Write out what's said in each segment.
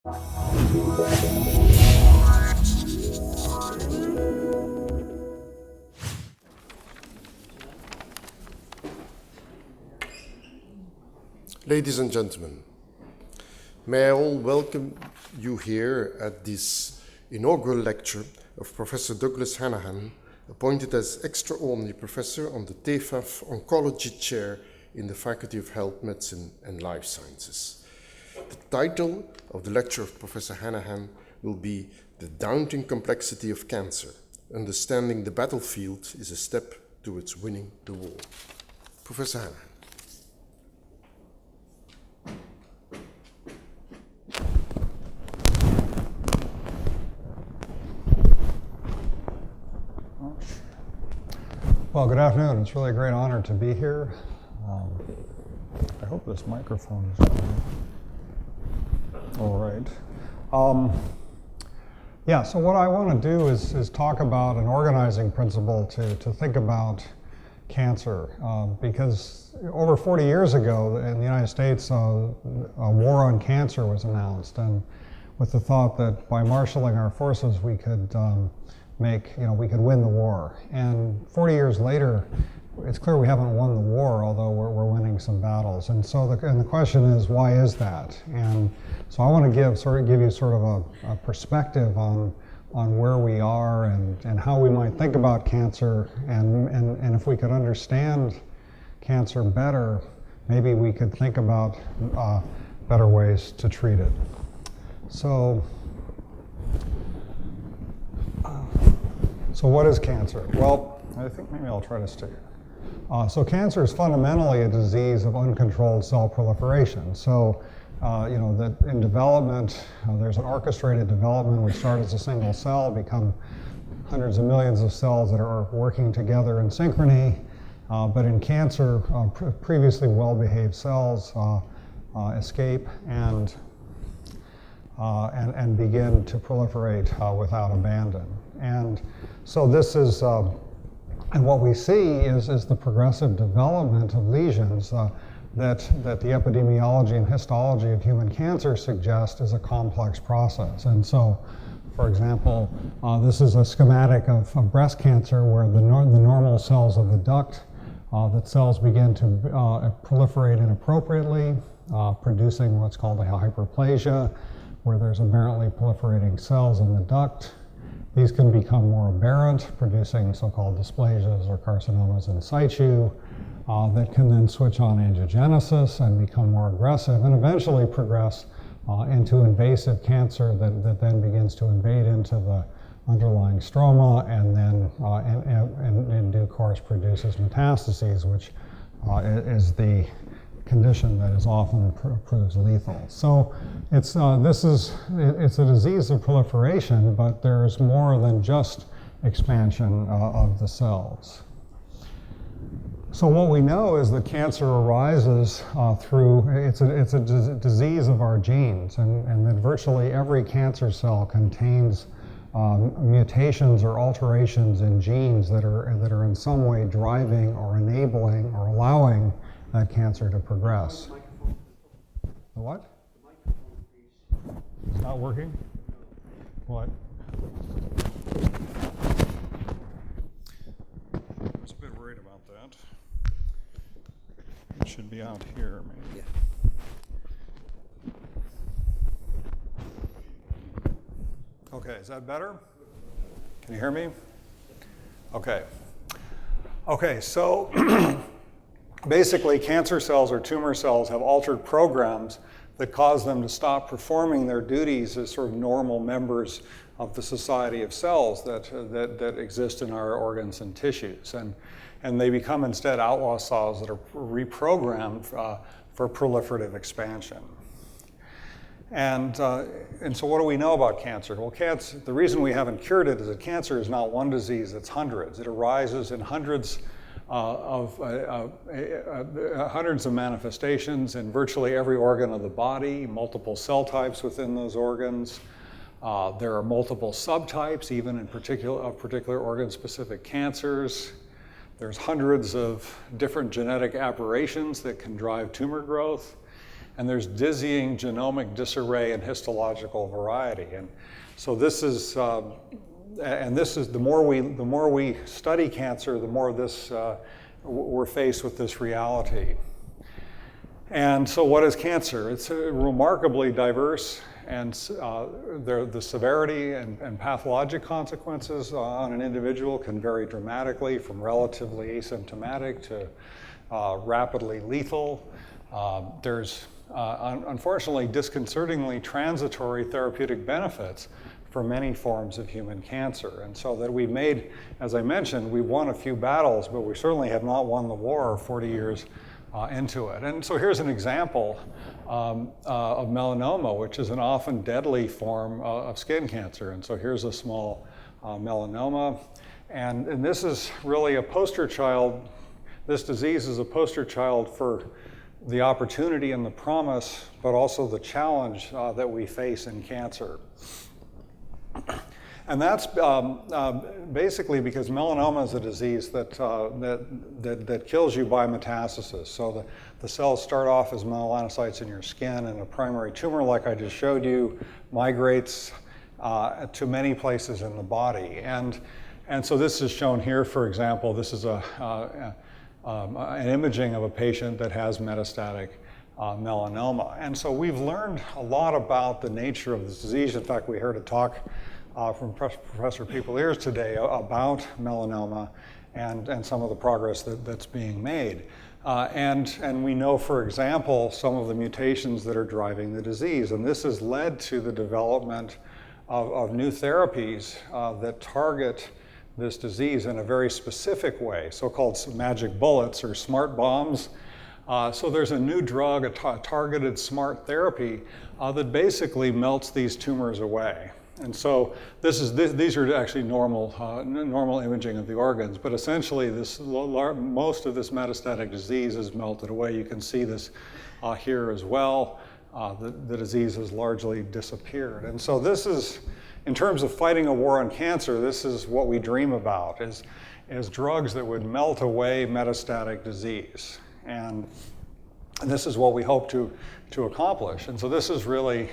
Ladies and gentlemen, may I all welcome you here at this inaugural lecture of Professor Douglas Hanahan, appointed as Extraordinary Professor on the Tefaf Oncology Chair in the Faculty of Health, Medicine and Life Sciences. The title of the lecture of Professor Hanahan will be The Daunting Complexity of Cancer. Understanding the battlefield is a step towards winning the war. Professor Hanahan. Well, good afternoon. It's really a great honor to be here. I hope this microphone is on. All right. Yeah, so what I want to do is talk about an organizing principle to think about cancer. Because over 40 years ago in the United States, a war on cancer was announced, and with the thought that by marshaling our forces we could we could win the war. And 40 years later, it's clear we haven't won the war, although we're winning some battles. And so the question is, why is that? And so I want to give you sort of a perspective on where we are and how we might think about cancer, and if we could understand cancer better, maybe we could think about better ways to treat it. So what is cancer? Well, I think maybe I'll try to stay here. So cancer is fundamentally a disease of uncontrolled cell proliferation. So, that in development, there's an orchestrated development. We start as a single cell, become hundreds of millions of cells that are working together in synchrony. But in cancer, previously well-behaved cells escape and begin to proliferate without abandon. And so this is, and what we see is the progressive development of lesions that the epidemiology and histology of human cancer suggest is a complex process. And so, for example, this is a schematic of breast cancer where the normal cells of the duct, that cells begin to proliferate inappropriately, producing what's called a hyperplasia, where there's aberrantly proliferating cells in the duct. These can become more aberrant, producing so-called dysplasias or carcinomas in situ that can then switch on angiogenesis and become more aggressive and eventually progress into invasive cancer that then begins to invade into the underlying stroma and then in due course produces metastases, which is the condition that is often proves lethal. So it's a disease of proliferation, but there's more than just expansion of the cells. So what we know is that cancer arises through, it's a disease of our genes, and that virtually every cancer cell contains mutations or alterations in genes that are in some way driving or enabling or allowing that cancer to progress. The what? It's not working? What? I was a bit worried about that. It should be out here, maybe. Yeah. Okay, is that better? Can you hear me? Okay. Okay, so basically, cancer cells or tumor cells have altered programs that cause them to stop performing their duties as sort of normal members of the society of cells that exist in our organs and tissues. And they become instead outlaw cells that are reprogrammed for proliferative expansion. And so what do we know about cancer? Well, the reason we haven't cured it is that cancer is not one disease, it's hundreds. It arises in hundreds of manifestations in virtually every organ of the body, multiple cell types within those organs. There are multiple subtypes, even in particular organ-specific cancers. There's hundreds of different genetic aberrations that can drive tumor growth. and there's dizzying genomic disarray and histological variety. And so this is, the more we study cancer, the more we're faced with this reality. And so what is cancer? It's remarkably diverse, and the severity and pathologic consequences on an individual can vary dramatically, from relatively asymptomatic to rapidly lethal. There's unfortunately disconcertingly transitory therapeutic benefits for many forms of human cancer. And so that we've made, as I mentioned, we've won a few battles, but we certainly have not won the war 40 years into it. And so here's an example of melanoma, which is an often deadly form of skin cancer. And so here's a small melanoma. And this is really a poster child. This disease is a poster child for the opportunity and the promise, but also the challenge that we face in cancer. And that's basically because melanoma is a disease that kills you by metastasis. So the cells start off as melanocytes in your skin, and a primary tumor, like I just showed you, migrates to many places in the body. And so this is shown here, for example. This is an imaging of a patient that has metastatic melanoma. And so we've learned a lot about the nature of this disease. In fact, we heard a talk from Professor Peoples today about melanoma and some of the progress that's being made. And we know, for example, some of the mutations that are driving the disease. And this has led to the development of new therapies that target this disease in a very specific way, so-called magic bullets or smart bombs. So there's a new drug, a targeted smart therapy that basically melts these tumors away. And so these are actually normal imaging of the organs, but essentially most of this metastatic disease is melted away. You can see this here as well. The disease has largely disappeared. And so this is, in terms of fighting a war on cancer, this is what we dream about, is drugs that would melt away metastatic disease. And this is what we hope to accomplish. And so this is really,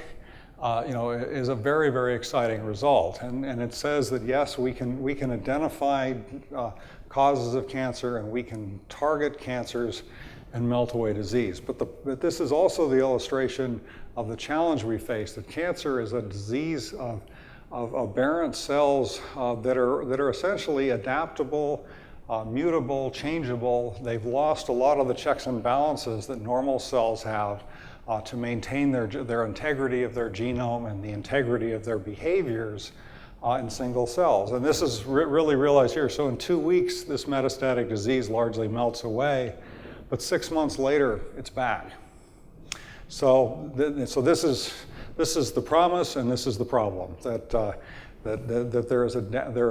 is a very, very exciting result. And it says that yes, we can identify causes of cancer, and we can target cancers and melt away disease. But this is also the illustration of the challenge we face, that cancer is a disease of aberrant cells that are essentially adaptable, mutable, changeable. They've lost a lot of the checks and balances that normal cells have to maintain their integrity of their genome and the integrity of their behaviors in single cells. And this is really realized here. So in 2 weeks, this metastatic disease largely melts away, but 6 months later, it's back. So this is the promise, and this is the problem, that there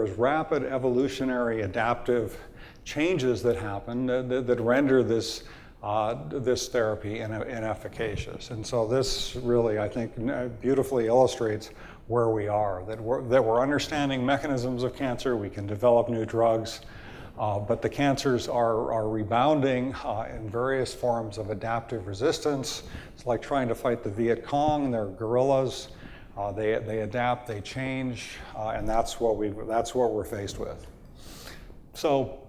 is rapid evolutionary adaptive changes that happen that render this therapy inefficacious. And so this really, I think, beautifully illustrates where we are, that we're understanding mechanisms of cancer. We can develop new drugs, but the cancers are rebounding in various forms of adaptive resistance. It's like trying to fight the Viet Cong. They're guerrillas. They adapt, they change, and that's what we're faced with. So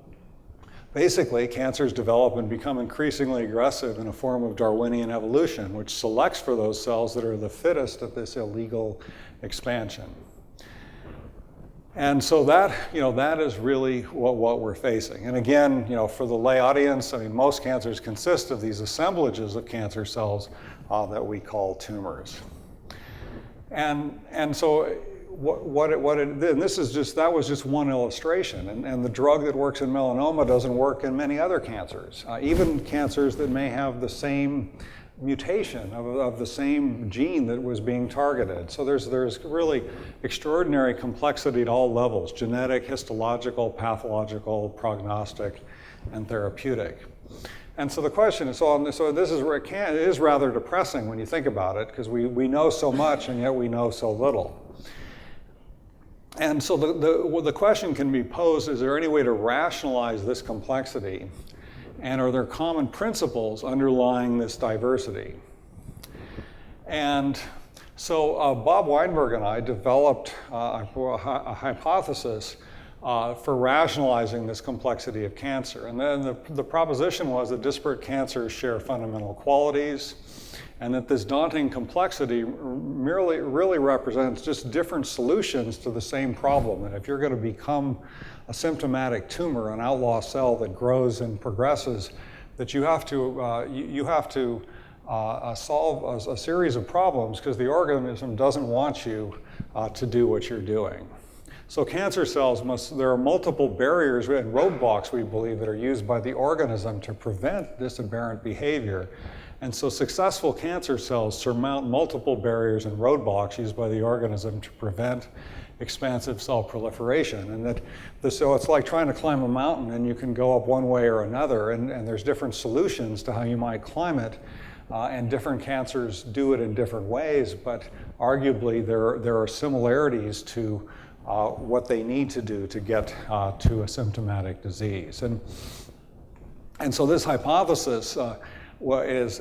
basically, cancers develop and become increasingly aggressive in a form of Darwinian evolution, which selects for those cells that are the fittest at this illegal expansion. And so that is really what we're facing. And again, for the lay audience, I mean, most cancers consist of these assemblages of cancer cells that we call tumors. And so that was just one illustration. And the drug that works in melanoma doesn't work in many other cancers, even cancers that may have the same mutation of the same gene that was being targeted. So there's really extraordinary complexity at all levels: genetic, histological, pathological, prognostic, and therapeutic. And so the question is, so this is where it is rather depressing when you think about it, because we know so much and yet we know so little. And so the question can be posed: is there any way to rationalize this complexity? And are there common principles underlying this diversity? And so Bob Weinberg and I developed a hypothesis for rationalizing this complexity of cancer. And then the proposition was that disparate cancers share fundamental qualities, and that this daunting complexity really represents just different solutions to the same problem. And if you're going to become a symptomatic tumor, an outlaw cell that grows and progresses, that you have to solve a series of problems because the organism doesn't want you to do what you're doing. So cancer cells there are multiple barriers and roadblocks, we believe, that are used by the organism to prevent this aberrant behavior. And so successful cancer cells surmount multiple barriers and roadblocks used by the organism to prevent expansive cell proliferation. And so it's like trying to climb a mountain, and you can go up one way or another, and there's different solutions to how you might climb it. And different cancers do it in different ways, but arguably there are similarities to what they need to do to get to a symptomatic disease. And so this hypothesis is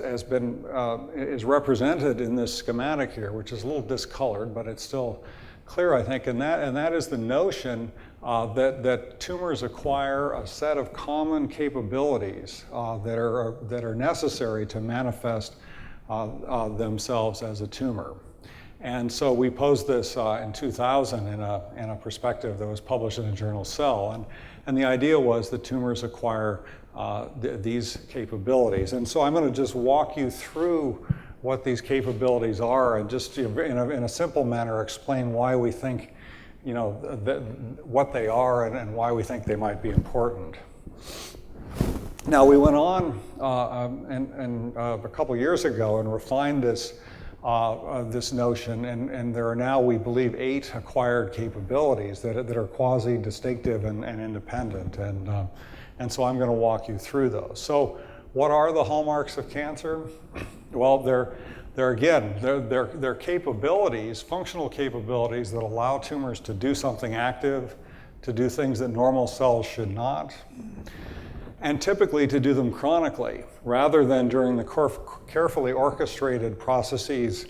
represented in this schematic here, which is a little discolored, but it's still clear, I think, and that is the notion that tumors acquire a set of common capabilities that are necessary to manifest themselves as a tumor. And so we posed this in 2000 in a perspective that was published in the journal Cell, and the idea was that tumors acquire these capabilities. And so I'm going to just walk you through what these capabilities are, and just in a simple manner explain why we think, what they are and why we think they might be important. Now, we went on a couple years ago and refined this notion, and there are now, we believe, 8 acquired capabilities that are quasi-distinctive and independent, and so I'm going to walk you through those. So what are the hallmarks of cancer? Well, they're capabilities, functional capabilities that allow tumors to do something active, to do things that normal cells should not, and typically to do them chronically, rather than during the carefully orchestrated processes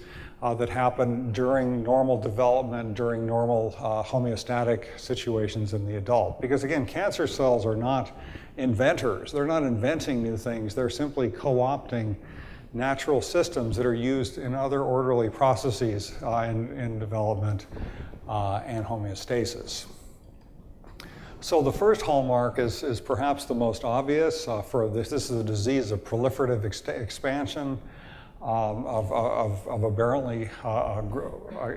that happen during normal development, during normal homeostatic situations in the adult. Because again, cancer cells are not inventors. They're not inventing new things. They're simply co-opting natural systems that are used in other orderly processes in development and homeostasis. So the first hallmark is perhaps the most obvious for this. This is a disease of proliferative expansion of aberrantly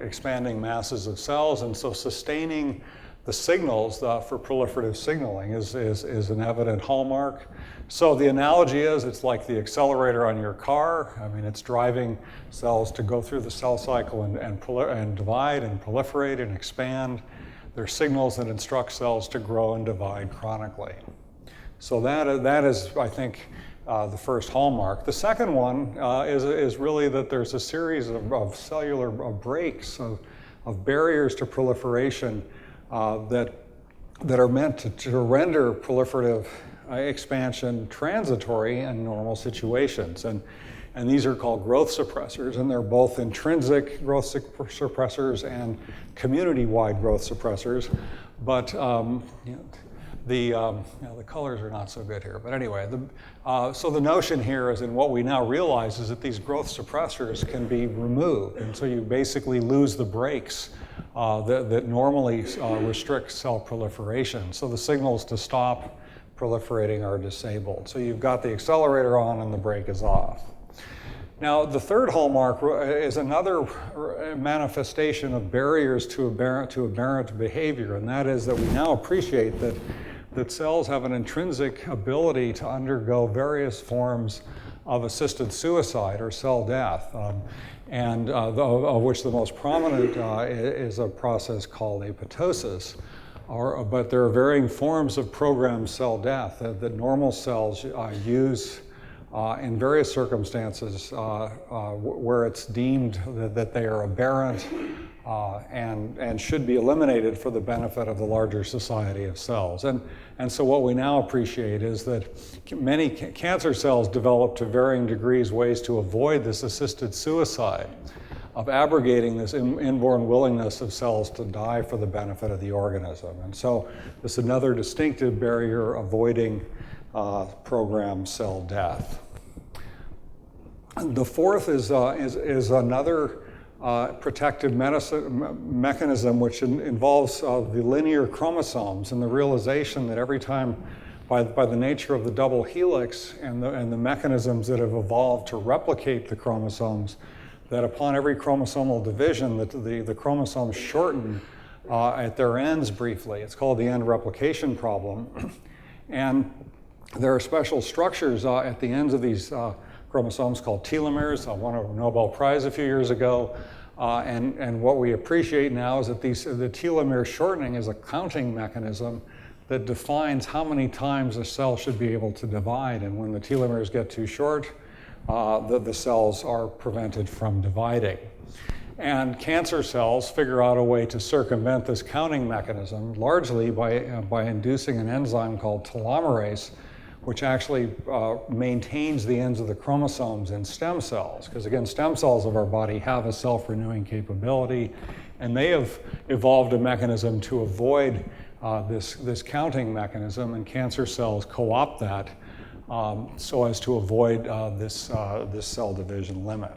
expanding masses of cells, and so sustaining the signals for proliferative signaling is an evident hallmark. So the analogy is it's like the accelerator on your car. I mean, it's driving cells to go through the cell cycle and divide and proliferate and expand. There are signals that instruct cells to grow and divide chronically. So that is, I think, the first hallmark. The second one is really that there's a series of cellular breaks, of barriers to proliferation that are meant to render proliferative expansion transitory in normal situations. And these are called growth suppressors, and they're both intrinsic growth suppressors and community-wide growth suppressors. But the colors are not so good here. But anyway, so the notion here is, and what we now realize is that these growth suppressors can be removed, and so you basically lose the brakes that normally restrict cell proliferation. So the signals to stop proliferating are disabled. So you've got the accelerator on and the brake is off. Now, the third hallmark is another manifestation of barriers to aberrant behavior, and that is that we now appreciate that cells have an intrinsic ability to undergo various forms of assisted suicide or cell death, and of which the most prominent is a process called apoptosis. But there are varying forms of programmed cell death that normal cells use in various circumstances where it's deemed that they are aberrant and should be eliminated for the benefit of the larger society of cells. And so what we now appreciate is that many cancer cells develop to varying degrees ways to avoid this assisted suicide of abrogating this inborn willingness of cells to die for the benefit of the organism. And so this is another distinctive barrier avoiding programmed cell death. The fourth is another protective mechanism which involves the linear chromosomes and the realization that every time, by the nature of the double helix and the mechanisms that have evolved to replicate the chromosomes, that upon every chromosomal division, that the chromosomes shorten at their ends briefly. It's called the end replication problem. And there are special structures at the ends of these chromosomes called telomeres. I won a Nobel Prize a few years ago. And what we appreciate now is that the telomere shortening is a counting mechanism that defines how many times a cell should be able to divide. And when the telomeres get too short, the cells are prevented from dividing. And cancer cells figure out a way to circumvent this counting mechanism, largely by inducing an enzyme called telomerase, which actually maintains the ends of the chromosomes in stem cells. Because again, stem cells of our body have a self-renewing capability, and they have evolved a mechanism to avoid this counting mechanism, and cancer cells co-opt that so as to avoid this cell division limit.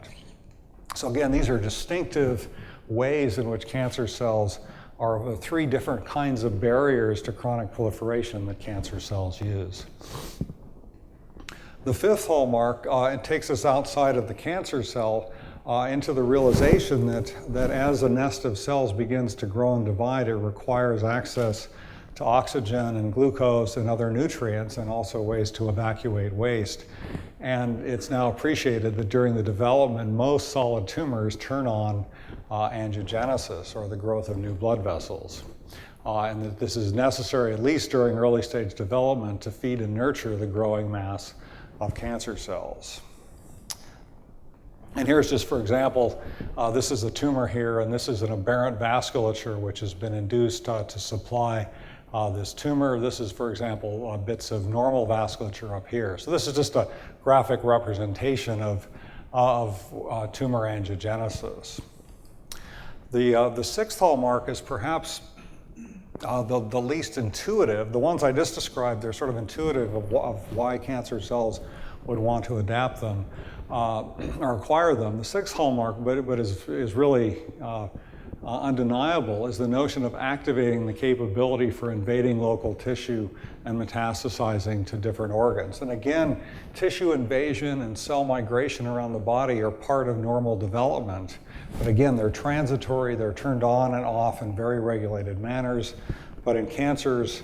So again, these are distinctive ways in which cancer cells are the three different kinds of barriers to chronic proliferation that cancer cells use. The fifth hallmark, it takes us outside of the cancer cell into the realization that as a nest of cells begins to grow and divide, it requires access to oxygen and glucose and other nutrients, and also ways to evacuate waste. And it's now appreciated that during the development, most solid tumors turn on angiogenesis, or the growth of new blood vessels. And that this is necessary, at least during early stage development, to feed and nurture the growing mass of cancer cells. And here's just, for example, this is a tumor here, and this is an aberrant vasculature which has been induced to supply this tumor. This is, for example, bits of normal vasculature up here. So this is just a graphic representation of tumor angiogenesis. The sixth hallmark is perhaps the least intuitive. The ones I just described, they're sort of intuitive of why cancer cells would want to adapt them or acquire them. The sixth hallmark, but is really undeniable, is the notion of activating the capability for invading local tissue and metastasizing to different organs. And again, tissue invasion and cell migration around the body are part of normal development. But again, they're transitory, they're turned on and off in very regulated manners. But in cancers,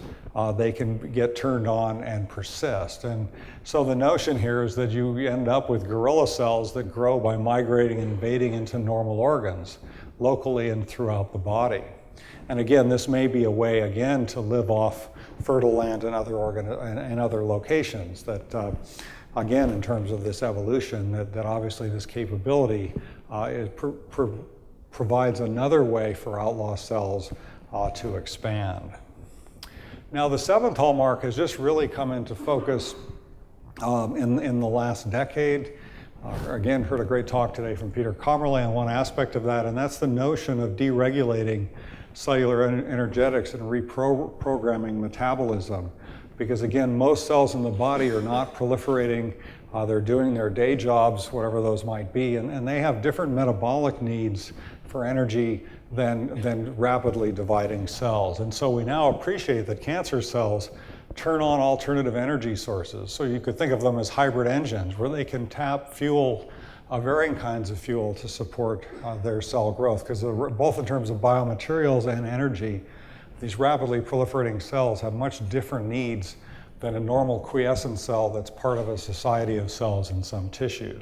they can get turned on and persist. And so the notion here is that you end up with gorilla cells that grow by migrating and invading into normal organs, locally and throughout the body. And again, this may be a way, again, to live off fertile land and other locations that, again, in terms of this evolution, that obviously this capability provides another way for outlaw cells to expand. Now, the seventh hallmark has just really come into focus in the last decade. Again, heard a great talk today from Peter Commerly on one aspect of that, and that's the notion of deregulating cellular energetics and reprogramming metabolism. Because again, most cells in the body are not proliferating, they're doing their day jobs, whatever those might be, and they have different metabolic needs for energy than rapidly dividing cells. And so we now appreciate that cancer cells turn on alternative energy sources. So you could think of them as hybrid engines where they can tap fuel, varying kinds of fuel to support their cell growth, because both in terms of biomaterials and energy, these rapidly proliferating cells have much different needs than a normal quiescent cell that's part of a society of cells in some tissue.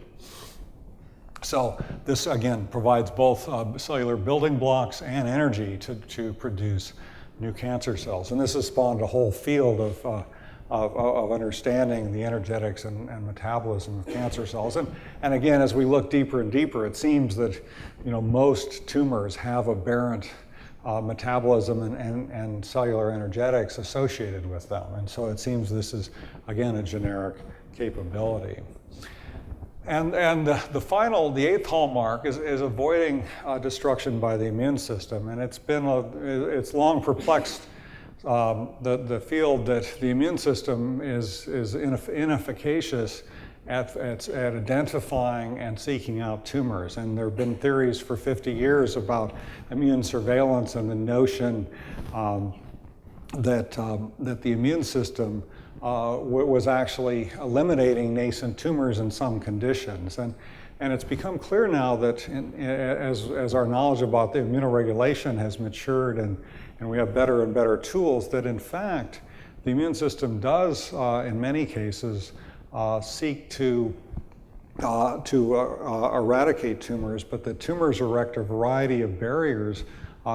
So this, again, provides both cellular building blocks and energy to produce new cancer cells. And this has spawned a whole field of understanding the energetics and metabolism of cancer cells. And again, as we look deeper and deeper, it seems that most tumors have aberrant metabolism and cellular energetics associated with them. And so it seems this is, again, a generic capability. And the eighth hallmark is avoiding destruction by the immune system. And it's long perplexed the field that the immune system is inefficacious at identifying and seeking out tumors. And there have been theories for 50 years about immune surveillance and the notion that the immune system was actually eliminating nascent tumors in some conditions. And it's become clear now that as our knowledge about the immunoregulation has matured and we have better and better tools, that in fact the immune system does, in many cases, seek to eradicate tumors, but the tumors erect a variety of barriers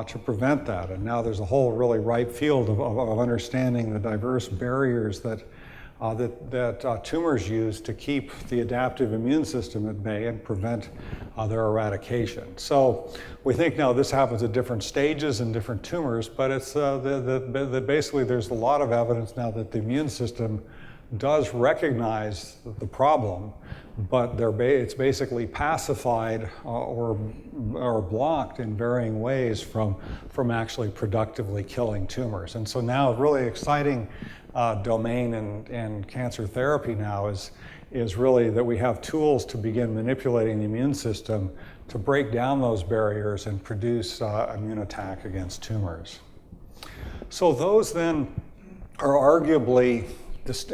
to prevent that. And now there's a whole really ripe field of understanding the diverse barriers that tumors use to keep the adaptive immune system at bay and prevent their eradication. So we think now this happens at different stages in different tumors, but it's basically there's a lot of evidence now that the immune system does recognize the problem, but it's basically pacified or blocked in varying ways from actually productively killing tumors. And so now a really exciting domain in cancer therapy now is really that we have tools to begin manipulating the immune system to break down those barriers and produce immune attack against tumors. So those then are arguably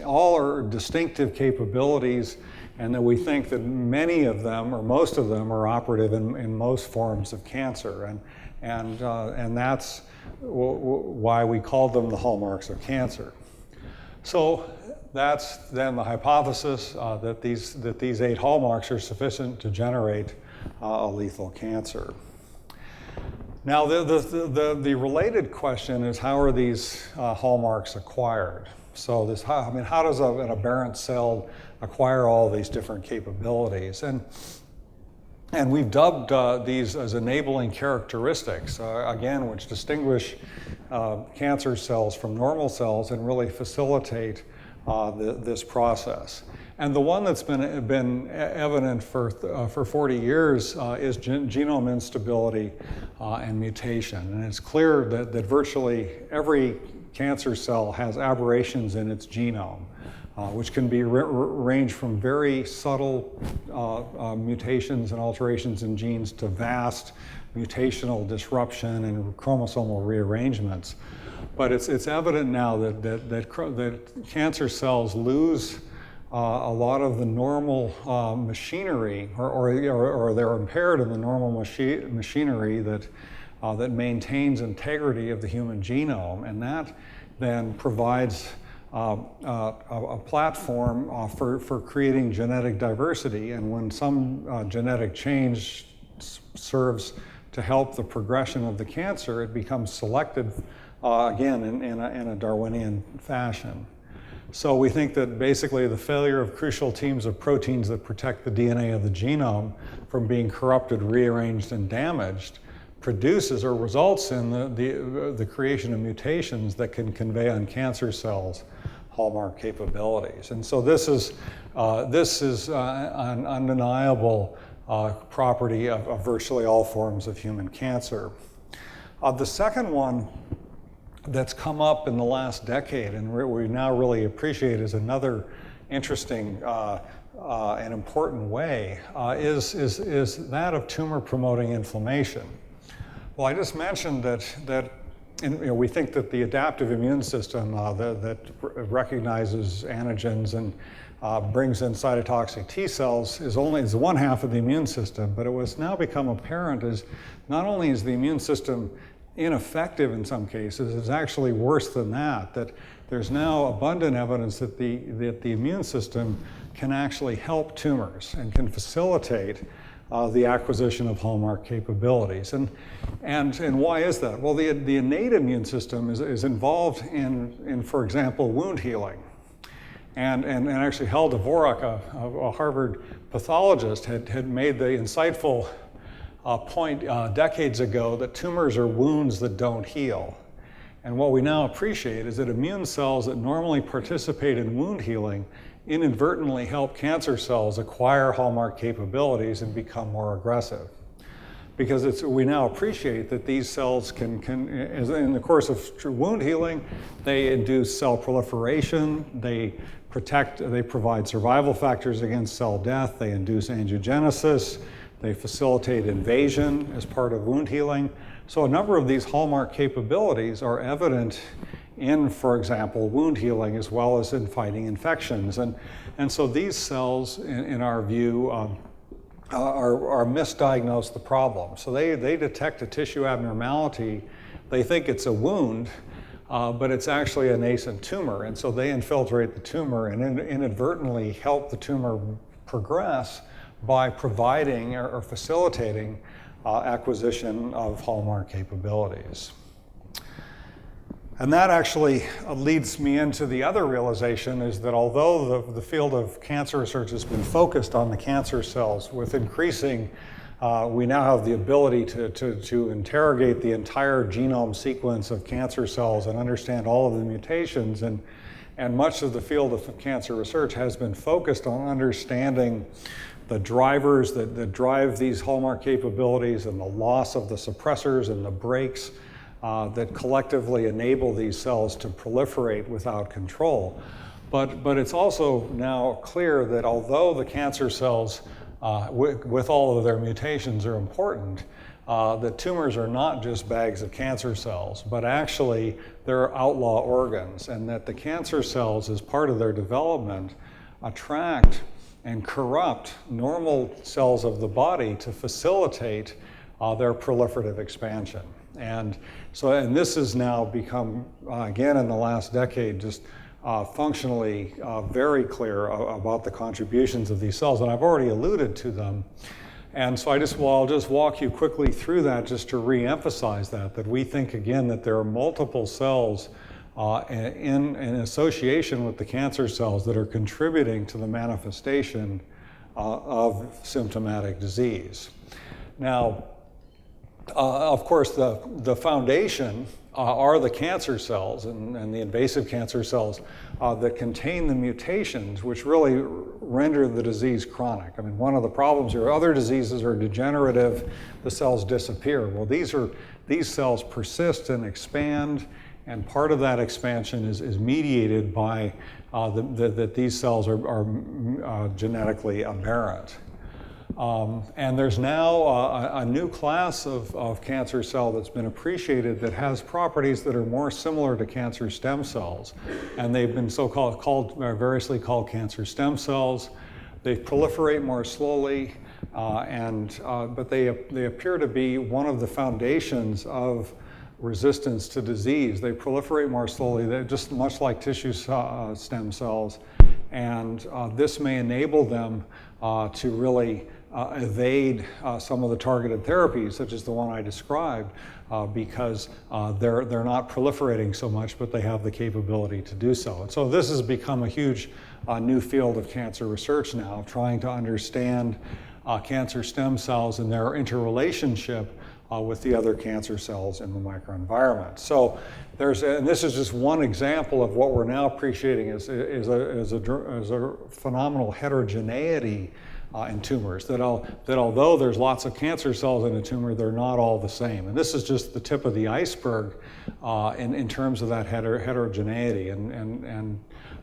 all are distinctive capabilities, and that we think that many of them, or most of them, are operative in most forms of cancer. And that's why we call them the hallmarks of cancer. So that's then the hypothesis that these 8 hallmarks are sufficient to generate a lethal cancer. Now, the related question is, how are these hallmarks acquired? So how does an aberrant cell acquire all these different capabilities? And we've dubbed these as enabling characteristics, again, which distinguish cancer cells from normal cells and really facilitate this process. And the one that's been evident for 40 years is genome instability and mutation. And it's clear that virtually every cancer cell has aberrations in its genome, which can be range from very subtle mutations and alterations in genes to vast mutational disruption and chromosomal rearrangements. But it's evident now that cancer cells lose a lot of the normal machinery, or they're impaired in the normal machinery that maintains integrity of the human genome, and that then provides a platform for creating genetic diversity. And when some genetic change serves to help the progression of the cancer, it becomes selected again in a Darwinian fashion. So we think that basically the failure of crucial teams of proteins that protect the DNA of the genome from being corrupted, rearranged, and damaged produces or results in the creation of mutations that can convey on cancer cells hallmark capabilities. And so this is an undeniable property of virtually all forms of human cancer. The second one that's come up in the last decade and we now really appreciate is another interesting and important way is that of tumor-promoting inflammation. Well, I just mentioned that we think that the adaptive immune system that recognizes antigens and brings in cytotoxic T cells is one half of the immune system, but it was now become apparent is not only is the immune system ineffective in some cases, it's actually worse than that there's now abundant evidence that the immune system can actually help tumors and can facilitate the acquisition of hallmark capabilities. And why is that? Well, the innate immune system is involved in, for example, wound healing. And actually Hal Dvorak, a Harvard pathologist, had made the insightful point decades ago that tumors are wounds that don't heal. And what we now appreciate is that immune cells that normally participate in wound healing inadvertently help cancer cells acquire hallmark capabilities and become more aggressive. Because we now appreciate that these cells can, in the course of true wound healing, they induce cell proliferation, they provide survival factors against cell death, they induce angiogenesis, they facilitate invasion as part of wound healing. So a number of these hallmark capabilities are evident in, for example, wound healing as well as in fighting infections. And so these cells, in our view, are misdiagnosed the problem. So they detect a tissue abnormality, they think it's a wound, but it's actually a nascent tumor. And so they infiltrate the tumor and inadvertently help the tumor progress by providing or facilitating acquisition of hallmark capabilities. And that actually leads me into the other realization, is that although the field of cancer research has been focused on the cancer cells, with increasing, we now have the ability to interrogate the entire genome sequence of cancer cells and understand all of the mutations, and much of the field of cancer research has been focused on understanding the drivers that drive these hallmark capabilities and the loss of the suppressors and the brakes that collectively enable these cells to proliferate without control. But it's also now clear that although the cancer cells, with all of their mutations, are important, that tumors are not just bags of cancer cells, but actually they're outlaw organs, and that the cancer cells, as part of their development, attract and corrupt normal cells of the body to facilitate their proliferative expansion. And this has now become, again in the last decade, just functionally very clear about the contributions of these cells, and I've already alluded to them. And so I'll just walk you quickly through that, just to re-emphasize that we think again that there are multiple cells in association with the cancer cells that are contributing to the manifestation of symptomatic disease. Now, of course, the foundation are the cancer cells and the invasive cancer cells that contain the mutations which really render the disease chronic. I mean, one of the problems here, other diseases are degenerative, the cells disappear. Well, these cells persist and expand, and part of that expansion is mediated by that these cells are genetically aberrant. And there's now a new class of cancer cell that's been appreciated that has properties that are more similar to cancer stem cells. And they've been variously called cancer stem cells. They proliferate more slowly, but they appear to be one of the foundations of resistance to disease. They proliferate more slowly, they're just much like tissue stem cells. And this may enable them to really evade some of the targeted therapies, such as the one I described, because they're not proliferating so much, but they have the capability to do so. And so this has become a huge new field of cancer research now, trying to understand cancer stem cells and their interrelationship with the other cancer cells in the microenvironment. So and this is just one example of what we're now appreciating as a phenomenal heterogeneity in tumors, that although there's lots of cancer cells in a tumor, they're not all the same. And this is just the tip of the iceberg in terms of that heterogeneity.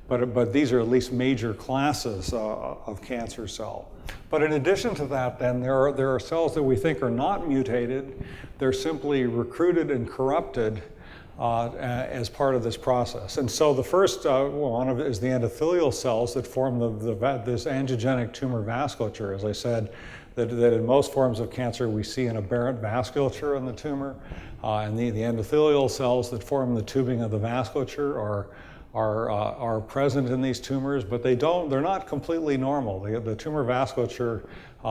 But these are at least major classes of cancer cell. But in addition to that, then, there are cells that we think are not mutated. They're simply recruited and corrupted as part of this process. And so the first one is the endothelial cells that form this angiogenic tumor vasculature. As I said, that in most forms of cancer we see an aberrant vasculature in the tumor. And the endothelial cells that form the tubing of the vasculature are present in these tumors, but they're not completely normal. The tumor vasculature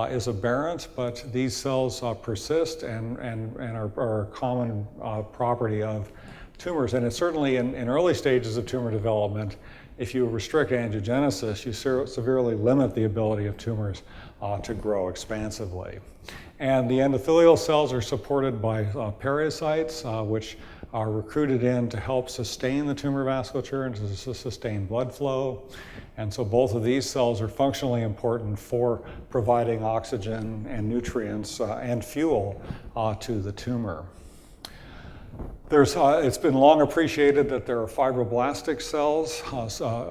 is aberrant, but these cells persist and are a common property of tumors. And it's certainly in early stages of tumor development, if you restrict angiogenesis, you severely limit the ability of tumors to grow expansively. And the endothelial cells are supported by periocytes, which are recruited in to help sustain the tumor vasculature and to sustain blood flow. And so both of these cells are functionally important for providing oxygen and nutrients and fuel to the tumor. It's been long appreciated that there are fibroblastic cells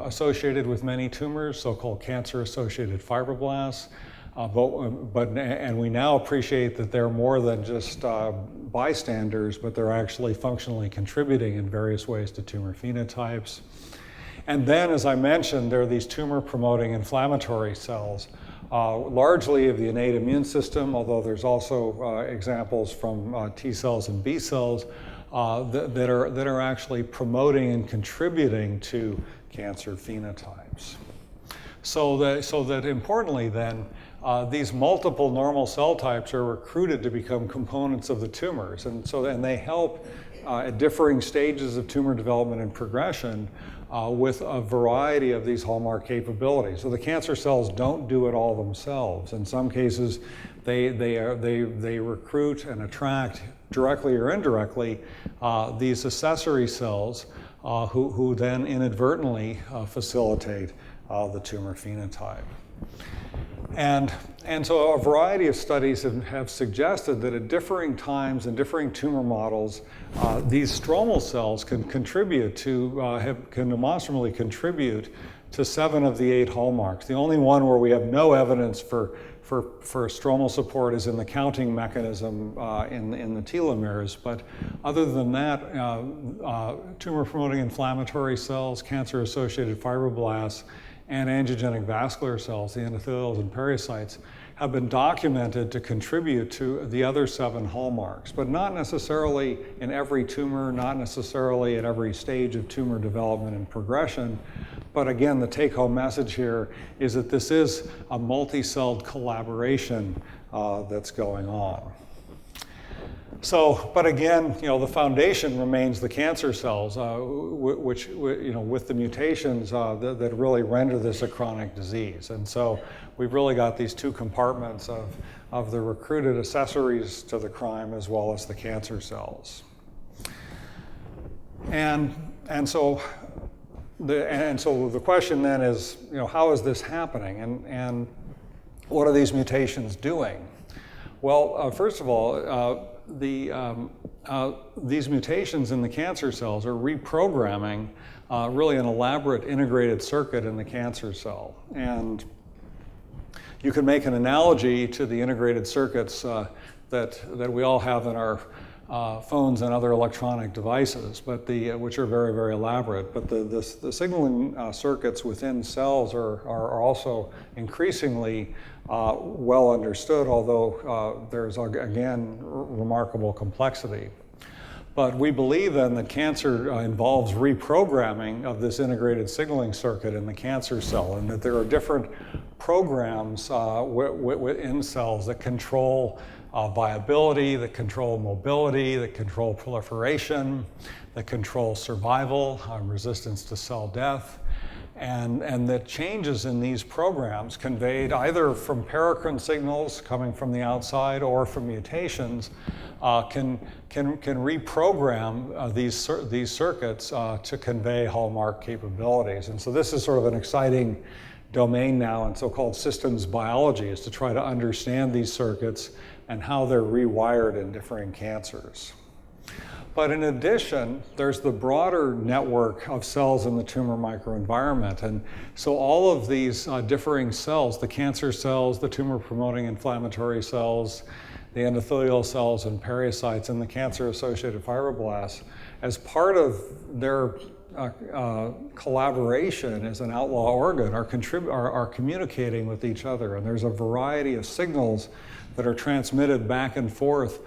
associated with many tumors, so-called cancer-associated fibroblasts. And we now appreciate that they're more than just bystanders, but they're actually functionally contributing in various ways to tumor phenotypes. And then, as I mentioned, there are these tumor-promoting inflammatory cells, largely of the innate immune system, although there's also examples from T cells and B cells that are actually promoting and contributing to cancer phenotypes. So that importantly then, these multiple normal cell types are recruited to become components of the tumors, and they help at differing stages of tumor development and progression with a variety of these hallmark capabilities. So the cancer cells don't do it all themselves. In some cases, they recruit and attract directly or indirectly these accessory cells who then inadvertently facilitate the tumor phenotype. And so a variety of studies have suggested that at differing times and differing tumor models, these stromal cells can contribute to, can demonstrably contribute to 7 of the 8 hallmarks. The only one where we have no evidence for stromal support is in the counting mechanism in the telomeres. But other than that, tumor-promoting inflammatory cells, cancer-associated fibroblasts, and angiogenic vascular cells, the endothelials and periocytes, have been documented to contribute to the other 7 hallmarks, but not necessarily in every tumor, not necessarily at every stage of tumor development and progression. But again, the take-home message here is that this is a multi-celled collaboration that's going on. So, but again, the foundation remains the cancer cells, which with the mutations that really render this a chronic disease. And so we've really got these 2 compartments of the recruited accessories to the crime as well as the cancer cells. And so the question then is, how is this happening, and what are these mutations doing? Well, first of all, these mutations in the cancer cells are reprogramming really an elaborate integrated circuit in the cancer cell. And you can make an analogy to the integrated circuits that we all have in our phones and other electronic devices, but which are very, very elaborate. But the signaling circuits within cells are also increasingly well understood, although there's, again, remarkable complexity. But we believe then that cancer involves reprogramming of this integrated signaling circuit in the cancer cell, and that there are different programs within cells that control viability, that control mobility, that control proliferation, that control survival, resistance to cell death. And the changes in these programs conveyed either from paracrine signals coming from the outside or from mutations can reprogram these circuits to convey hallmark capabilities. And so this is sort of an exciting domain now in so-called systems biology, is to try to understand these circuits and how they're rewired in differing cancers. But in addition, there's the broader network of cells in the tumor microenvironment. And so all of these differing cells, the cancer cells, the tumor-promoting inflammatory cells, the endothelial cells and periocytes, and the cancer-associated fibroblasts, as part of their collaboration as an outlaw organ, are communicating with each other. And there's a variety of signals that are transmitted back and forth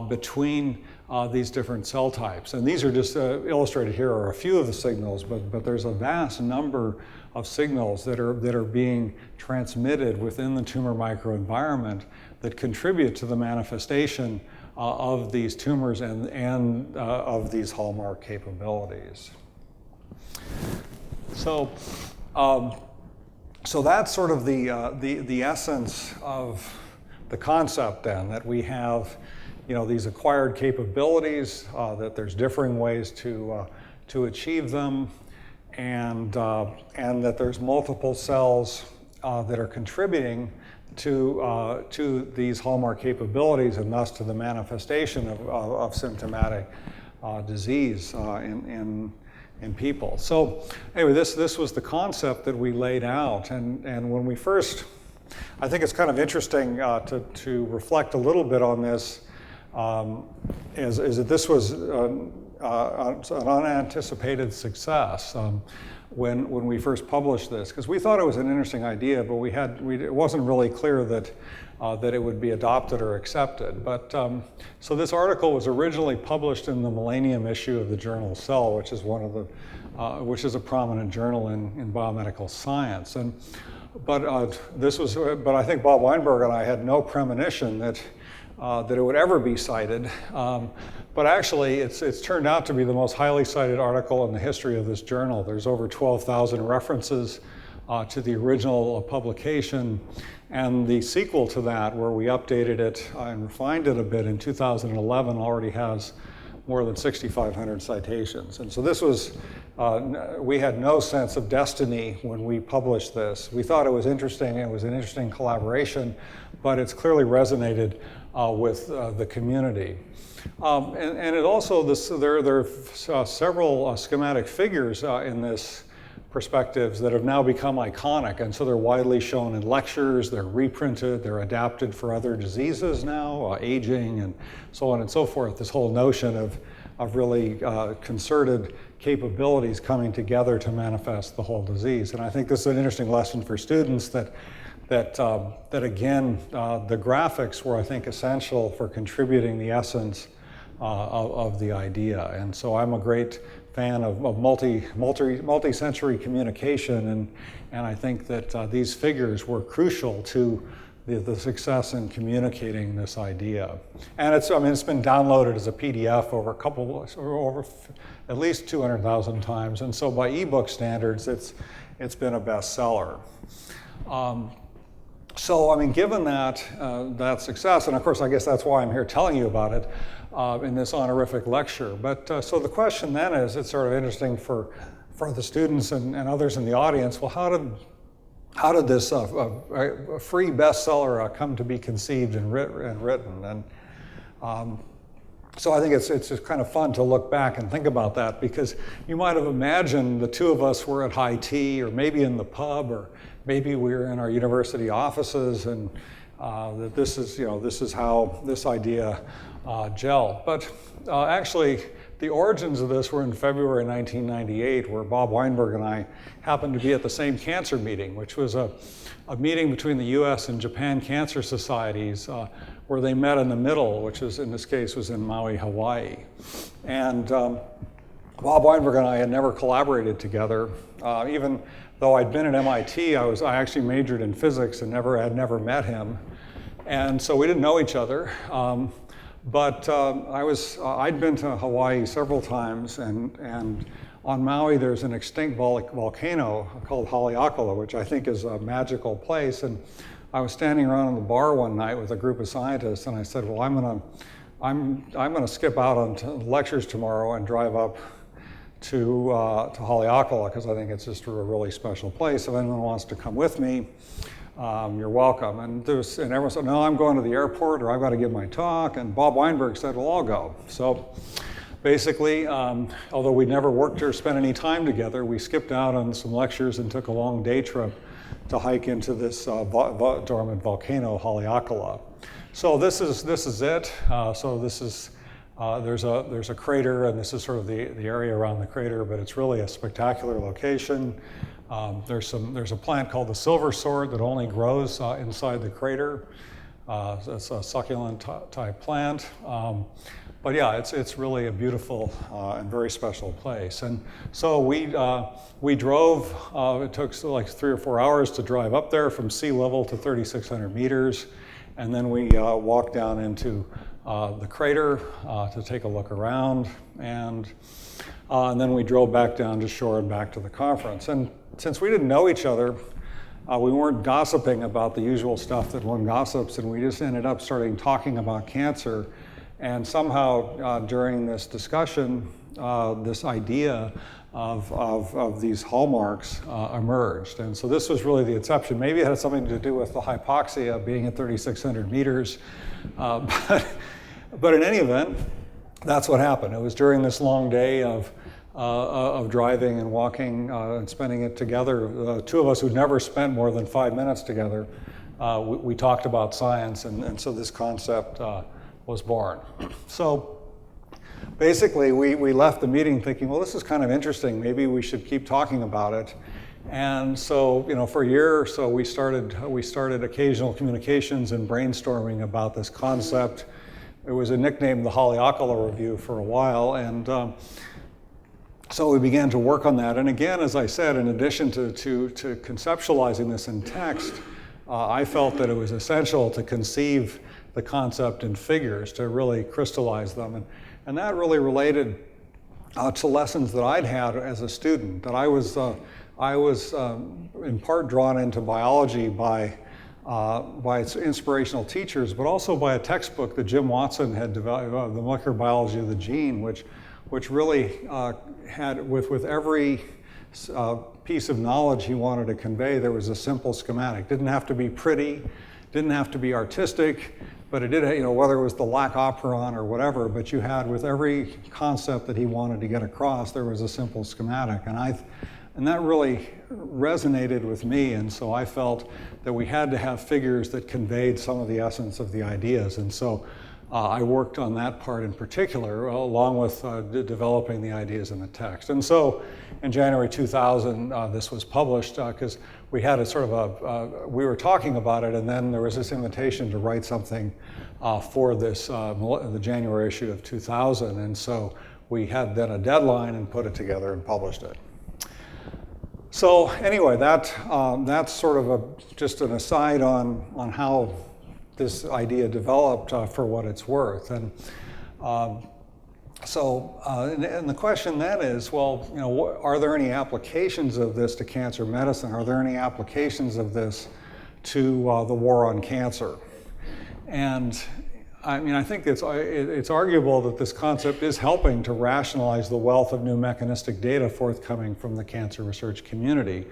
between these different cell types. And these are just illustrated here are a few of the signals, but there's a vast number of signals that are being transmitted within the tumor microenvironment that contribute to the manifestation of these tumors and of these hallmark capabilities. So, so that's sort of the essence of the concept then, that we have, these acquired capabilities, that there's differing ways to achieve them, and that there's multiple cells that are contributing to these hallmark capabilities, and thus to the manifestation of symptomatic disease in people. So anyway, this was the concept that we laid out, and when we first, I think it's kind of interesting to reflect a little bit on this, is that this was an unanticipated success when we first published this, because we thought it was an interesting idea, but it wasn't really clear that it would be adopted or accepted. But so this article was originally published in the Millennium issue of the journal Cell, which is which is a prominent journal in biomedical science. But I think Bob Weinberg and I had no premonition that it would ever be cited. But actually, it's turned out to be the most highly cited article in the history of this journal. There's over 12,000 references to the original publication, and the sequel to that, where we updated it and refined it a bit in 2011, already has more than 6,500 citations. And so this was, we had no sense of destiny when we published this. We thought it was interesting, it was an interesting collaboration, but it's clearly resonated with the community. And it also, there are several schematic figures in this perspectives that have now become iconic, and so they're widely shown in lectures, they're reprinted, they're adapted for other diseases now, aging and so on and so forth. This whole notion of really concerted capabilities coming together to manifest the whole disease. And I think this is an interesting lesson for students that again, the graphics were, I think, essential for contributing the essence of the idea. And so I'm a great fan of multi-sensory communication, and I think that these figures were crucial to the success in communicating this idea. And it's been downloaded as a PDF over at least 200,000 times, and so by ebook standards, it's been a bestseller. So, given that success, and of course, I guess that's why I'm here telling you about it in this honorific lecture. But so the question then is, it's sort of interesting for the students and others in the audience. Well, how did this free bestseller come to be conceived and written? And so I think it's just kind of fun to look back and think about that, because you might have imagined the two of us were at high tea, or maybe in the pub, or maybe we were in our university offices, and that this is how this idea gelled. But actually, the origins of this were in February 1998, where Bob Weinberg and I happened to be at the same cancer meeting, which was a meeting between the US and Japan cancer societies, where they met in the middle, which was, in this case, was in Maui, Hawaii. And Bob Weinberg and I had never collaborated together. Even though I'd been at MIT, I actually majored in physics and had never met him. And so we didn't know each other. But I'd been to Hawaii several times, and on Maui there's an extinct volcano called Haleakala, which I think is a magical place. And I was standing around in the bar one night with a group of scientists, and I said, well, I'm gonna skip out on lectures tomorrow and drive up to Haleakala, because I think it's just a really special place. If anyone wants to come with me, you're welcome. And everyone said, no, I'm going to the airport, or I've got to give my talk. And Bob Weinberg said, well, I'll go. So basically, although we'd never worked or spent any time together, we skipped out on some lectures and took a long day trip to hike into this dormant volcano, Haleakala. So this is it. So this is there's a crater, and this is sort of the area around the crater, but it's really a spectacular location. There's a plant called the silver sword that only grows inside the crater. It's a succulent type plant. But yeah, it's really a beautiful and very special place. And so we drove. It took like 3 or 4 hours to drive up there from sea level to 3,600 meters, and then we walked down into the crater to take a look around, and then we drove back down to shore and back to the conference. And since we didn't know each other, we weren't gossiping about the usual stuff that one gossips, and we just ended up starting talking about cancer. And somehow during this discussion, this idea of these hallmarks emerged. And so this was really the inception. Maybe it had something to do with the hypoxia being at 3,600 meters. But in any event, that's what happened. It was during this long day of driving and walking and spending it together. Two of us who'd never spent more than 5 minutes together, we talked about science, and so this concept was born. So basically, we left the meeting thinking, well, this is kind of interesting. Maybe we should keep talking about it. And so, for a year or so, we started occasional communications and brainstorming about this concept. It was a nickname, the Haleakala Review, for a while, and so we began to work on that. And again, as I said, in addition to conceptualizing this in text, I felt that it was essential to conceive the concept in figures, to really crystallize them. And that really related to lessons that I'd had as a student, that I was in part drawn into biology by its inspirational teachers, but also by a textbook that Jim Watson had developed, The Molecular Biology of the Gene, which really had, with every piece of knowledge he wanted to convey, there was a simple schematic. Didn't have to be pretty, didn't have to be artistic, but it did, whether it was the lac operon or whatever, but you had, with every concept that he wanted to get across, there was a simple schematic. And that really resonated with me, and so I felt that we had to have figures that conveyed some of the essence of the ideas. And so I worked on that part in particular, along with developing the ideas in the text. And so in January 2000, this was published because we had a sort of we were talking about it, and then there was this invitation to write something for this, the January issue of 2000. And so we had then a deadline and put it together and published it. So anyway, that's sort of just an aside on how this idea developed for what it's worth. And and the question then is, well, are there any applications of this to cancer medicine? Are there any applications of this to the war on cancer? And I mean, I think it's arguable that this concept is helping to rationalize the wealth of new mechanistic data forthcoming from the cancer research community.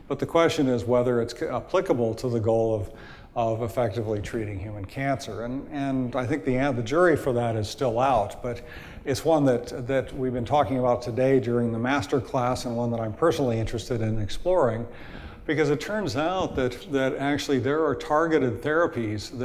But the question is whether it's applicable to the goal of effectively treating human cancer. And I think the jury for that is still out, but it's one that we've been talking about today during the master class, and one that I'm personally interested in exploring, because it turns out that actually there are targeted therapies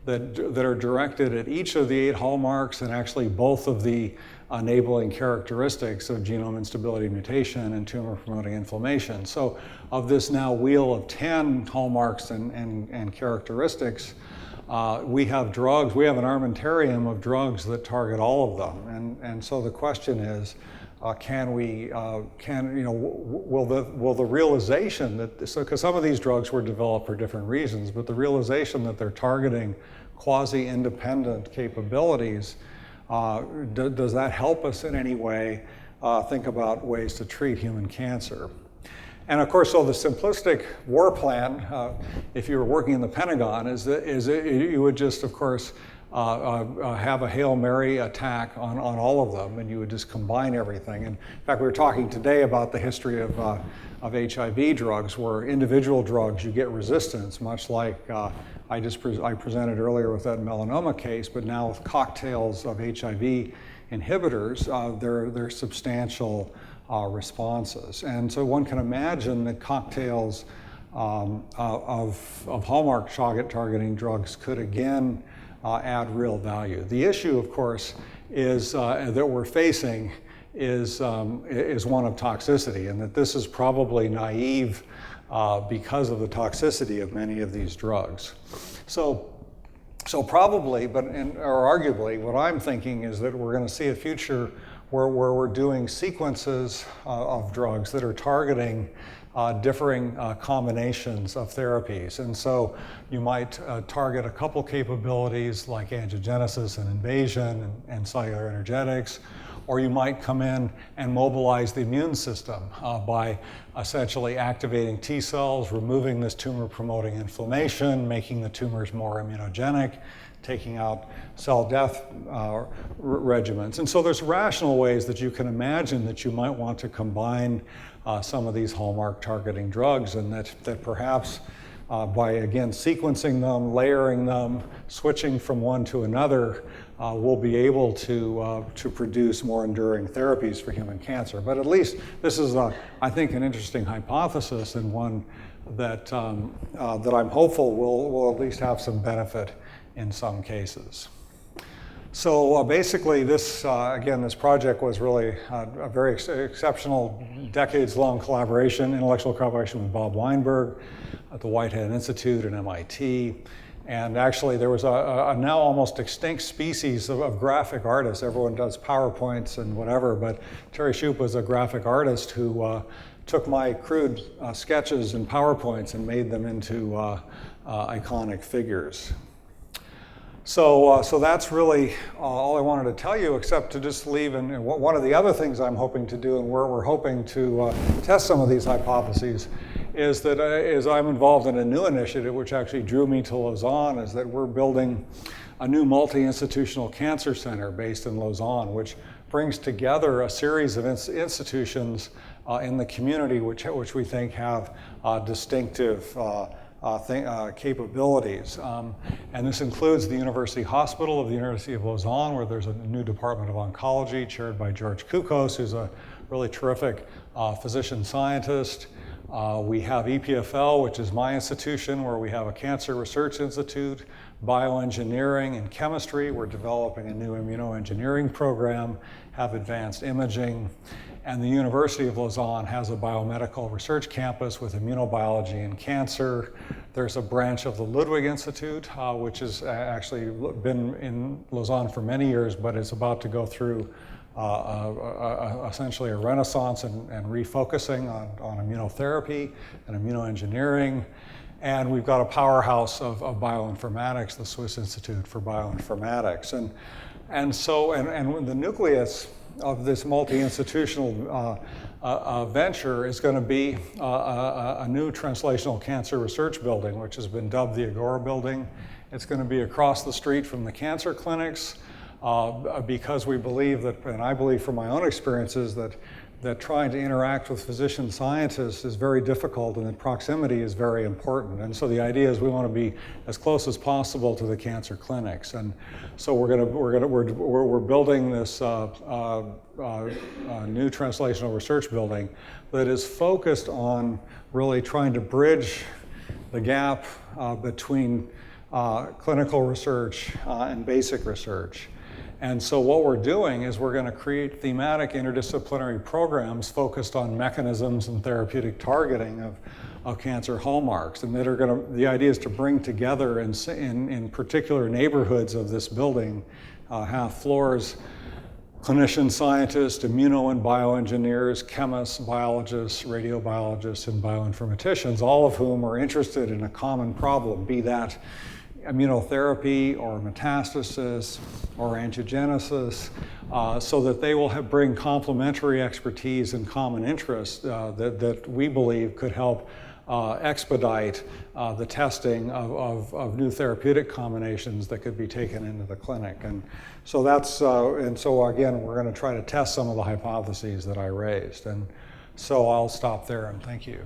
that are directed at each of the 8 hallmarks, and actually both of the enabling characteristics of genome instability mutation and tumor-promoting inflammation. So of this now wheel of 10 hallmarks and characteristics, we have drugs, we have an armamentarium of drugs that target all of them. And so the question is, will the realization that, because some of these drugs were developed for different reasons, but the realization that they're targeting quasi-independent capabilities, does that help us in any way think about ways to treat human cancer? And of course, so the simplistic war plan, if you were working in the Pentagon, is that you would just, of course, have a Hail Mary attack on all of them, and you would just combine everything. And in fact, we were talking today about the history of HIV drugs, where individual drugs, you get resistance, much like I presented earlier with that melanoma case, but now with cocktails of HIV inhibitors, there are substantial responses. And so one can imagine that cocktails of hallmark targeting drugs could again add real value. The issue, of course, is that we're facing is one of toxicity, and that this is probably naive because of the toxicity of many of these drugs. So probably, or arguably, what I'm thinking is that we're going to see a future where we're doing sequences of drugs that are targeting differing combinations of therapies. And so you might target a couple capabilities like angiogenesis and invasion and cellular energetics, or you might come in and mobilize the immune system by essentially activating T cells, removing this tumor-promoting inflammation, making the tumors more immunogenic, taking out cell death regimens. And so there's rational ways that you can imagine that you might want to combine some of these hallmark targeting drugs, and that perhaps by, again, sequencing them, layering them, switching from one to another, we'll be able to produce more enduring therapies for human cancer. But at least this is, I think, an interesting hypothesis, and one that, that I'm hopeful will at least have some benefit in some cases. So basically this, again, this project was really a very exceptional, decades-long collaboration, intellectual collaboration with Bob Weinberg at the Whitehead Institute and MIT. And actually there was a now almost extinct species of graphic artists. Everyone does PowerPoints and whatever, but Terry Shoup was a graphic artist who took my crude sketches and PowerPoints and made them into iconic figures. So that's really all I wanted to tell you, except to just leave. And one of the other things I'm hoping to do, and where we're hoping to test some of these hypotheses, is that I'm involved in a new initiative, which actually drew me to Lausanne, is that we're building a new multi-institutional cancer center based in Lausanne, which brings together a series of institutions in the community which we think have distinctive capabilities. And this includes the University Hospital of the University of Lausanne, where there's a new department of oncology chaired by George Koukos, who's a really terrific physician scientist. We have EPFL, which is my institution, where we have a cancer research institute, bioengineering and chemistry. We're developing a new immunoengineering program, have advanced imaging. And the University of Lausanne has a biomedical research campus with immunobiology and cancer. There's a branch of the Ludwig Institute, which has actually been in Lausanne for many years, but is about to go through essentially a renaissance and refocusing on immunotherapy and immunoengineering. And we've got a powerhouse of bioinformatics, the Swiss Institute for Bioinformatics. And the nucleus of this multi-institutional venture is going to be a new translational cancer research building, which has been dubbed the Agora Building. It's going to be across the street from the cancer clinics, because we believe that, and I believe from my own experiences, that trying to interact with physician scientists is very difficult, and that proximity is very important. And so the idea is we want to be as close as possible to the cancer clinics. And so we're building this new translational research building that is focused on really trying to bridge the gap between clinical research and basic research. And so what we're doing is we're going to create thematic interdisciplinary programs focused on mechanisms and therapeutic targeting of cancer hallmarks. And that are going to, the idea is to bring together in particular neighborhoods of this building, half floors, clinician scientists, immuno and bioengineers, chemists, biologists, radiobiologists, and bioinformaticians, all of whom are interested in a common problem, be that immunotherapy or metastasis or angiogenesis, so that they will bring complementary expertise and common interests that we believe could help expedite the testing of new therapeutic combinations that could be taken into the clinic. And so that's, and so again, we're going to try to test some of the hypotheses that I raised. And so I'll stop there and thank you.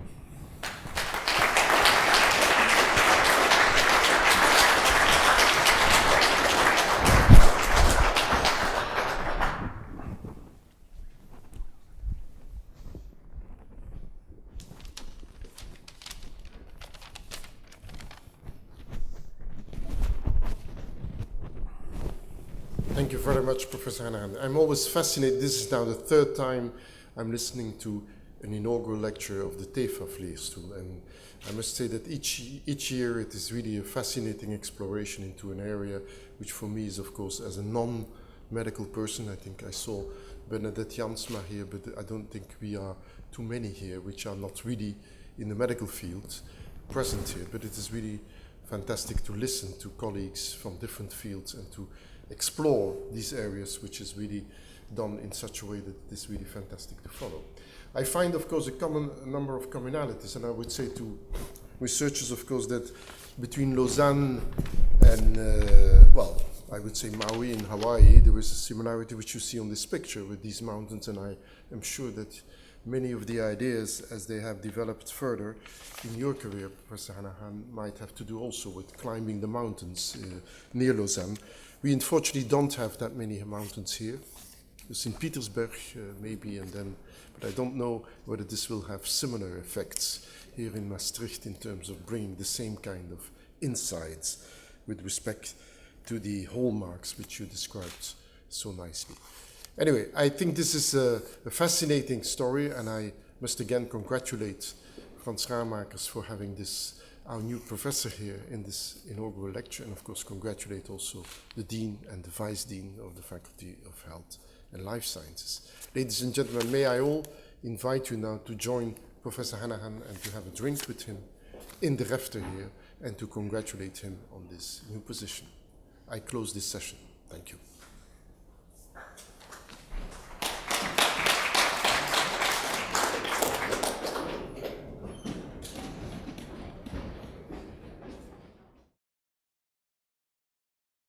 Thank you very much, Professor Hanahan. I'm always fascinated. This is now the third time I'm listening to an inaugural lecture of the Tefaf Leerstoel, and I must say that each year it is really a fascinating exploration into an area which for me is, of course, as a non-medical person, I think I saw Bernadette Jansma here, but I don't think we are too many here which are not really in the medical field present here, but it is really fantastic to listen to colleagues from different fields and to explore these areas, which is really done in such a way that it is really fantastic to follow. I find, of course, a number of commonalities, and I would say to researchers, of course, that between Lausanne and, well, I would say Maui in Hawaii, there is a similarity which you see on this picture with these mountains, and I am sure that many of the ideas, as they have developed further in your career, Professor Hanahan, might have to do also with climbing the mountains near Lausanne. We unfortunately don't have that many mountains here. St. Petersburg, maybe, and then, but I don't know whether this will have similar effects here in Maastricht in terms of bringing the same kind of insights with respect to the hallmarks which you described so nicely. Anyway, I think this is a fascinating story, and I must again congratulate Frans Ramakers for having this, our new professor here in this inaugural lecture, and of course congratulate also the Dean and the Vice Dean of the Faculty of Health and Life Sciences. Ladies and gentlemen, may I all invite you now to join Professor Hanahan and to have a drink with him in the Refter here and to congratulate him on this new position. I close this session. Thank you.